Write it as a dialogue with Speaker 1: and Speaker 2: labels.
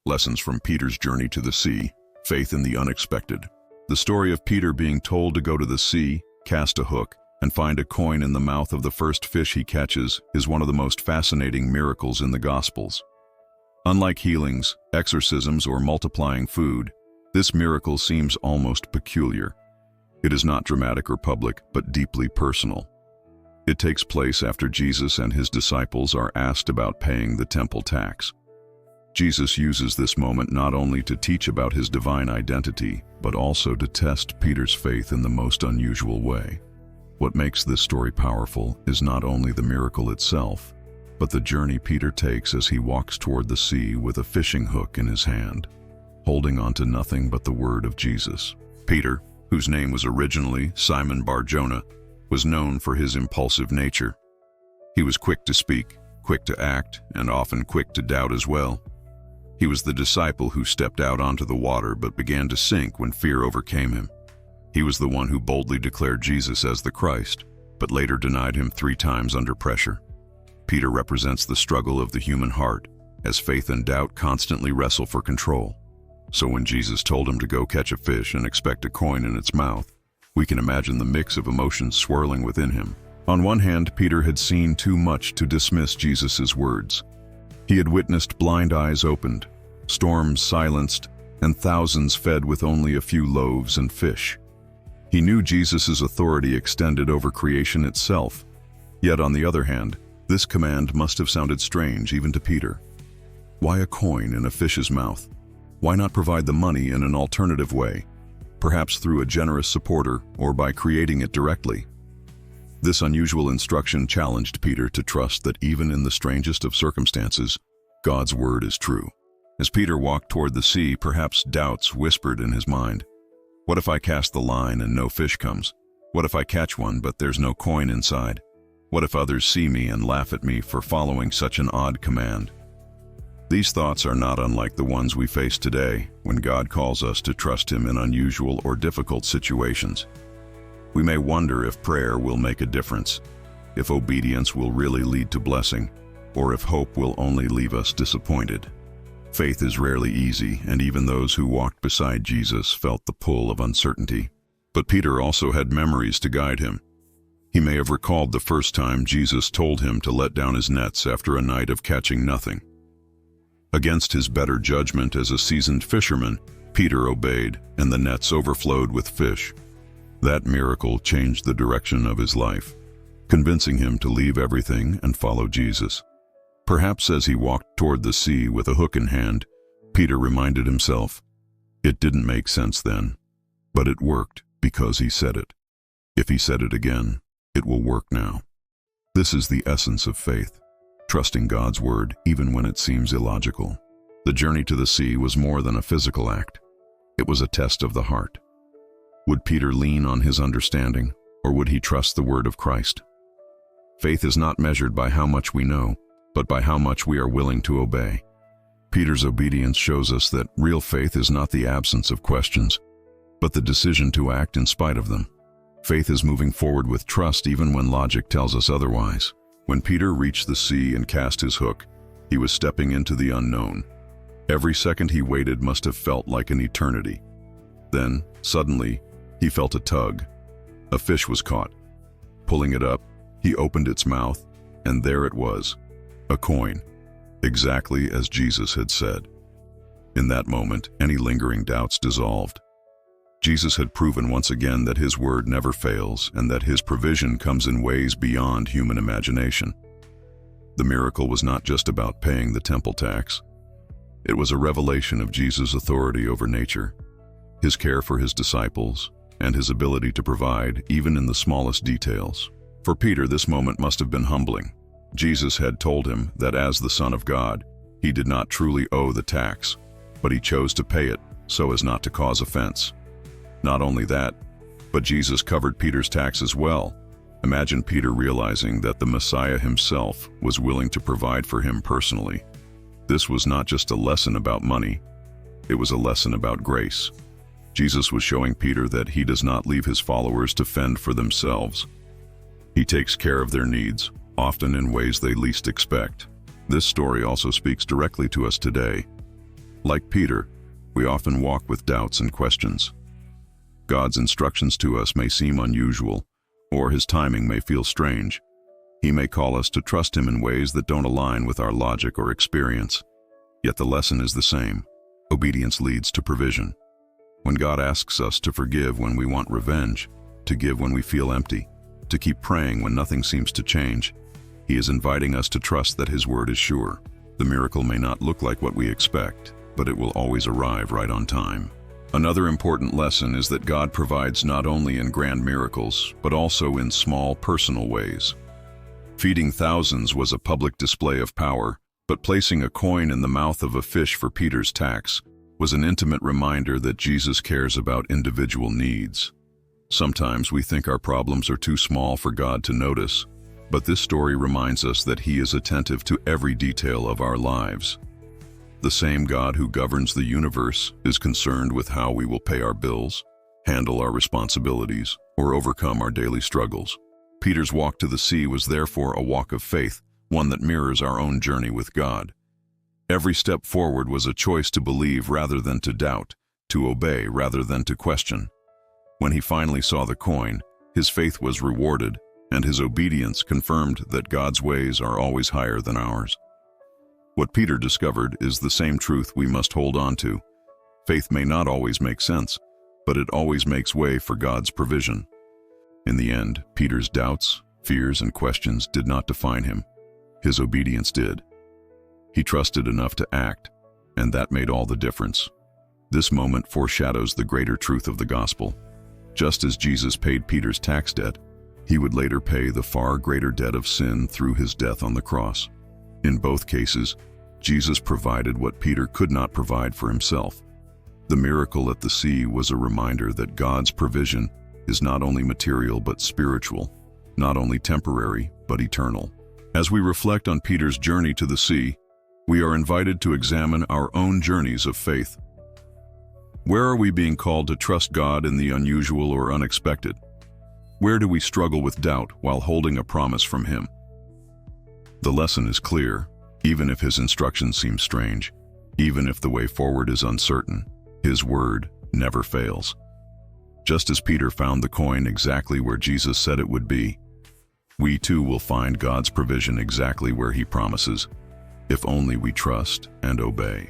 Speaker 1: Lessons from Peter's journey to the sea, faith in the unexpected. The story of Peter being told to go to the sea, cast a hook, and find a coin in the mouth of the first fish he catches is one of the most fascinating miracles in the Gospels. Unlike healings, exorcisms, or multiplying food, this miracle seems almost peculiar. It is not dramatic or public, but deeply personal. It takes place after Jesus and his disciples are asked about paying the temple tax. Jesus uses this moment not only to teach about his divine identity, but also to test Peter's faith in the most unusual way. What makes this story powerful is not only the miracle itself, but the journey Peter takes as he walks toward the sea with a fishing hook in his hand, holding on to nothing but the word of Jesus. Peter, whose name was originally Simon Bar-Jonah, was known for his impulsive nature. He was quick to speak, quick to act, and often quick to doubt as well. He was the disciple who stepped out onto the water but began to sink when fear overcame him. He was the one who boldly declared Jesus as the Christ, but later denied him 3 times under pressure. Peter represents the struggle of the human heart, as faith and doubt constantly wrestle for control. So when Jesus told him to go catch a fish and expect a coin in its mouth, we can imagine the mix of emotions swirling within him. On one hand, Peter had seen too much to dismiss Jesus' words. He had witnessed blind eyes opened, storms silenced, and thousands fed with only a few loaves and fish. He knew Jesus' authority extended over creation itself. Yet on the other hand, this command must have sounded strange even to Peter. Why a coin in a fish's mouth? Why not provide the money in an alternative way, perhaps through a generous supporter or by creating it directly? This unusual instruction challenged Peter to trust that even in the strangest of circumstances, God's word is true. As Peter walked toward the sea, perhaps doubts whispered in his mind. What if I cast the line and no fish comes? What if I catch one but there's no coin inside? What if others see me and laugh at me for following such an odd command? These thoughts are not unlike the ones we face today when God calls us to trust him in unusual or difficult situations. We may wonder if prayer will make a difference, if obedience will really lead to blessing, or if hope will only leave us disappointed. Faith is rarely easy, and even those who walked beside Jesus felt the pull of uncertainty. But Peter also had memories to guide him. He may have recalled the first time Jesus told him to let down his nets after a night of catching nothing. Against his better judgment as a seasoned fisherman, Peter obeyed, and the nets overflowed with fish. That miracle changed the direction of his life, convincing him to leave everything and follow Jesus. Perhaps as he walked toward the sea with a hook in hand, Peter reminded himself, it didn't make sense then, but it worked because he said it. If he said it again, it will work now. This is the essence of faith, trusting God's word even when it seems illogical. The journey to the sea was more than a physical act. It was a test of the heart. Would Peter lean on his understanding, or would he trust the word of Christ? Faith is not measured by how much we know, but by how much we are willing to obey. Peter's obedience shows us that real faith is not the absence of questions, but the decision to act in spite of them. Faith is moving forward with trust even when logic tells us otherwise. When Peter reached the sea and cast his hook, he was stepping into the unknown. Every second he waited must have felt like an eternity. Then, suddenly, he felt a tug. A fish was caught. Pulling it up, he opened its mouth, and there it was, a coin, exactly as Jesus had said. In that moment, any lingering doubts dissolved. Jesus had proven once again that his word never fails and that his provision comes in ways beyond human imagination. The miracle was not just about paying the temple tax. It was a revelation of Jesus' authority over nature, his care for his disciples, and his ability to provide even in the smallest details. For Peter, this moment must have been humbling. Jesus had told him that as the Son of God, he did not truly owe the tax, but he chose to pay it so as not to cause offense. Not only that, but Jesus covered Peter's tax as well. Imagine Peter realizing that the Messiah himself was willing to provide for him personally. This was not just a lesson about money, it was a lesson about grace. Jesus was showing Peter that he does not leave his followers to fend for themselves. He takes care of their needs, often in ways they least expect. This story also speaks directly to us today. Like Peter, we often walk with doubts and questions. God's instructions to us may seem unusual, or his timing may feel strange. He may call us to trust him in ways that don't align with our logic or experience. Yet the lesson is the same. Obedience leads to provision. When God asks us to forgive when we want revenge, to give when we feel empty, to keep praying when nothing seems to change, he is inviting us to trust that his word is sure. The miracle may not look like what we expect, but it will always arrive right on time. Another important lesson is that God provides not only in grand miracles, but also in small, personal ways. Feeding thousands was a public display of power, but placing a coin in the mouth of a fish for Peter's tax was an intimate reminder that Jesus cares about individual needs. Sometimes we think our problems are too small for God to notice, but this story reminds us that he is attentive to every detail of our lives. The same God who governs the universe is concerned with how we will pay our bills, handle our responsibilities, or overcome our daily struggles. Peter's walk to the sea was therefore a walk of faith, one that mirrors our own journey with God. Every step forward was a choice to believe rather than to doubt, to obey rather than to question. When he finally saw the coin, his faith was rewarded, and his obedience confirmed that God's ways are always higher than ours. What Peter discovered is the same truth we must hold on to. Faith may not always make sense, but it always makes way for God's provision. In the end, Peter's doubts, fears, and questions did not define him. His obedience did. He trusted enough to act, and that made all the difference. This moment foreshadows the greater truth of the gospel. Just as Jesus paid Peter's tax debt, he would later pay the far greater debt of sin through his death on the cross. In both cases, Jesus provided what Peter could not provide for himself. The miracle at the sea was a reminder that God's provision is not only material but spiritual, not only temporary but eternal. As we reflect on Peter's journey to the sea, we are invited to examine our own journeys of faith. Where are we being called to trust God in the unusual or unexpected? Where do we struggle with doubt while holding a promise from him? The lesson is clear. Even if his instructions seem strange, even if the way forward is uncertain, his word never fails. Just as Peter found the coin exactly where Jesus said it would be, we too will find God's provision exactly where he promises, if only we trust and obey.